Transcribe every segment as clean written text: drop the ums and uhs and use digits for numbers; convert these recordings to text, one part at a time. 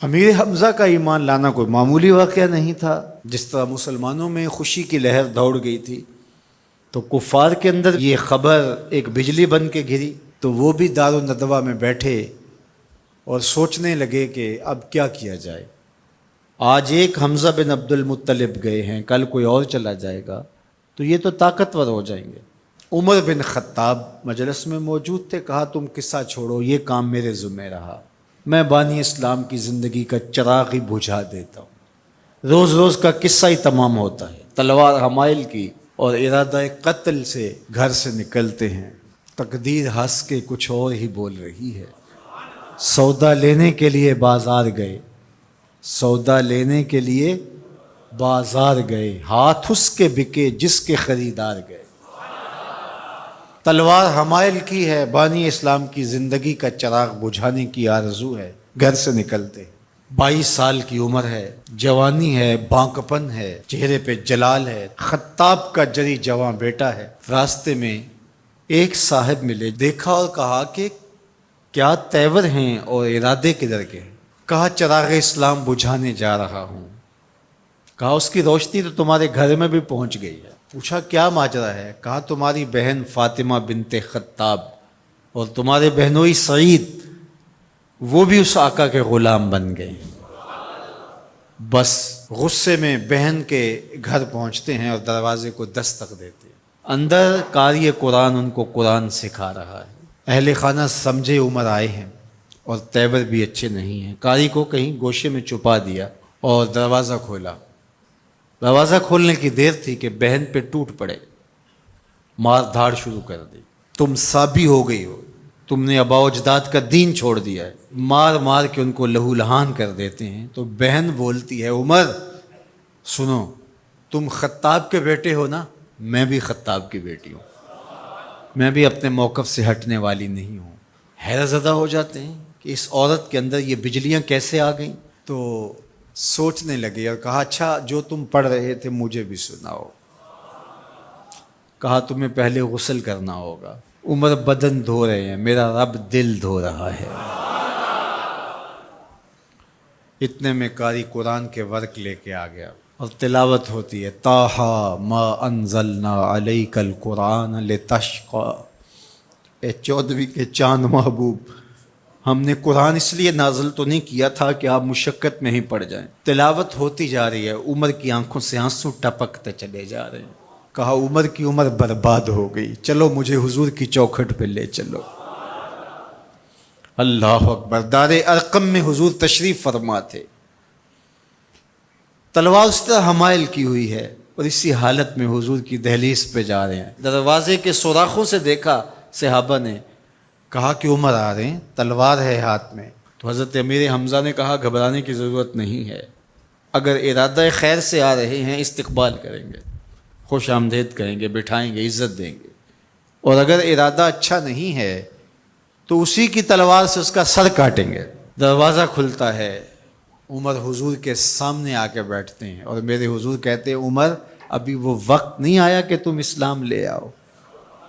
امیر حمزہ کا ایمان لانا کوئی معمولی واقعہ نہیں تھا۔ جس طرح مسلمانوں میں خوشی کی لہر دوڑ گئی تھی تو کفار کے اندر یہ خبر ایک بجلی بن کے گری، تو وہ بھی دارالندوہ میں بیٹھے اور سوچنے لگے کہ اب کیا کیا جائے۔ آج ایک حمزہ بن عبد المطلب گئے ہیں، کل کوئی اور چلا جائے گا تو یہ تو طاقتور ہو جائیں گے۔ عمر بن خطاب مجلس میں موجود تھے، کہا تم قصہ چھوڑو، یہ کام میرے ذمہ رہا، میں بانی اسلام کی زندگی کا چراغ ہی بجھا دیتا ہوں۔ روز روز کا قصہ ہی تمام ہوتا ہے، تلوار حمائل کی اور ارادہ قتل سے گھر سے نکلتے ہیں، تقدیر ہنس کے کچھ اور ہی بول رہی ہے۔ سودا لینے کے لیے بازار گئے، سودا لینے کے لیے بازار گئے، ہاتھ اس کے بکے جس کے خریدار گئے۔ تلوار حمائل کی ہے، بانی اسلام کی زندگی کا چراغ بجھانے کی آرزو ہے، گھر سے نکلتے 22 سال کی عمر ہے، جوانی ہے، بانکپن ہے، چہرے پہ جلال ہے، خطاب کا جری جواں بیٹا ہے۔ راستے میں ایک صاحب ملے، دیکھا اور کہا کہ کیا تیور ہیں اور ارادے کدھر کے ہیں؟ کہا چراغ اسلام بجھانے جا رہا ہوں۔ کہا اس کی روشنی تو تمہارے گھر میں بھی پہنچ گئی ہے۔ پوچھا کیا ماجرا ہے؟ کہا تمہاری بہن فاطمہ بنت خطاب اور تمہارے بہنوئی سعید وہ بھی اس آقا کے غلام بن گئے۔ بس غصے میں بہن کے گھر پہنچتے ہیں اور دروازے کو دستک دیتے ہیں۔ اندر قاری قرآن ان کو قرآن سکھا رہا ہے۔ اہل خانہ سمجھے عمر آئے ہیں اور تیور بھی اچھے نہیں ہیں، قاری کو کہیں گوشے میں چھپا دیا اور دروازہ کھولا۔ دروازہ کھولنے کی دیر تھی کہ بہن پہ ٹوٹ پڑے، مار دھاڑ شروع کر دی۔ تم سابی ہو گئی ہو، تم نے آباء و اجداد کا دین چھوڑ دیا ہے، مار مار کے ان کو لہو لہان کر دیتے ہیں۔ تو بہن بولتی ہے عمر سنو، تم خطاب کے بیٹے ہو نا، میں بھی خطاب کی بیٹی ہوں، میں بھی اپنے موقف سے ہٹنے والی نہیں ہوں۔ حیرت زدہ ہو جاتے ہیں کہ اس عورت کے اندر یہ بجلیاں کیسے آ گئیں۔ تو سوچنے لگے اور کہا اچھا جو تم پڑھ رہے تھے مجھے بھی سناؤ۔ کہا تمہیں پہلے غسل کرنا ہوگا۔ عمر بدن دھو رہے ہیں، میرا رب دل دھو رہا ہے۔ اتنے میں قاری قرآن کے ورق لے کے آ گیا اور تلاوت ہوتی ہے طٰہٰ ما انزلنا علیک القرآن لتشقی، اے 14ویں کے چاند محبوب، ہم نے قرآن اس لیے نازل تو نہیں کیا تھا کہ آپ مشقت میں ہی پڑ جائیں۔ تلاوت ہوتی جا رہی ہے، عمر کی آنکھوں سے آنسو ٹپکتے چلے جا رہے ہیں۔ کہا عمر کی عمر برباد ہو گئی، چلو مجھے حضور کی چوکھٹ پہ لے چلو۔ اللہ اکبر۔ دار ارقم میں حضور تشریف فرما تھے، تلوار اس طرح حمائل کی ہوئی ہے اور اسی حالت میں حضور کی دہلیز پہ جا رہے ہیں۔ دروازے کے سوراخوں سے دیکھا صحابہ نے، کہا کہ عمر آ رہے ہیں، تلوار ہے ہاتھ میں۔ تو حضرت امیر حمزہ نے کہا گھبرانے کی ضرورت نہیں ہے، اگر ارادہ خیر سے آ رہے ہیں استقبال کریں گے، خوش آمدید کریں گے، بٹھائیں گے، عزت دیں گے، اور اگر ارادہ اچھا نہیں ہے تو اسی کی تلوار سے اس کا سر کاٹیں گے۔ دروازہ کھلتا ہے، عمر حضور کے سامنے آ کے بیٹھتے ہیں اور میرے حضور کہتے ہیں عمر ابھی وہ وقت نہیں آیا کہ تم اسلام لے آؤ،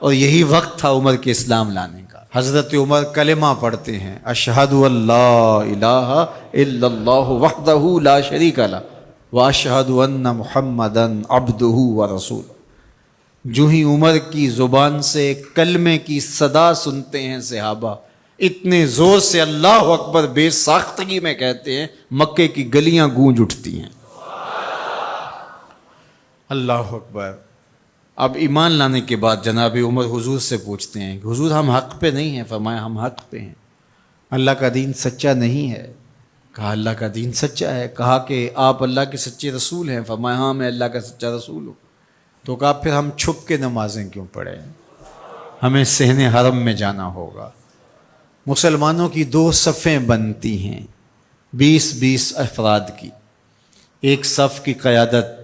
اور یہی وقت تھا عمر کے اسلام لانے کا۔ حضرت عمر کلمہ پڑھتے ہیں اشہد ان لا الہ الا اللہ وحدہ لا شریک لہ واشہد ان محمدا عبدہ ورسولہ۔ جو ہی عمر کی زبان سے کلمے کی صدا سنتے ہیں صحابہ، اتنے زور سے اللہ اکبر بے ساختگی میں کہتے ہیں مکے کی گلیاں گونج اٹھتی ہیں۔ اللہ اکبر۔ اب ایمان لانے کے بعد جناب عمر حضور سے پوچھتے ہیں کہ حضور ہم حق پہ نہیں ہیں؟ فرمایا ہم حق پہ ہیں، اللہ کا دین سچا نہیں ہے؟ کہا اللہ کا دین سچا ہے۔ کہا کہ آپ اللہ کے سچے رسول ہیں؟ فرمایا ہاں میں اللہ کا سچا رسول ہوں۔ تو کہا پھر ہم چھپ کے نمازیں کیوں پڑھیں؟ ہمیں صحن حرم میں جانا ہوگا۔ مسلمانوں کی 2 صفیں بنتی ہیں 20-20 افراد کی، ایک صف کی قیادت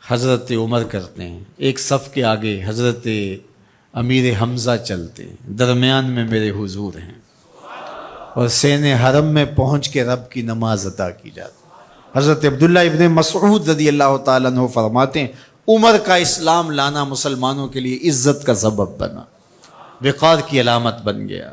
حضرت عمر کرتے ہیں، ایک صف کے آگے حضرت امیر حمزہ چلتے ہیں، درمیان میں میرے حضور ہیں، اور صحن حرم میں پہنچ کے رب کی نماز ادا کی جاتی ہے۔ حضرت عبداللہ ابن مسعود رضی اللہ تعالیٰ عنہ فرماتے ہیں عمر کا اسلام لانا مسلمانوں کے لیے عزت کا سبب بنا، وقار کی علامت بن گیا۔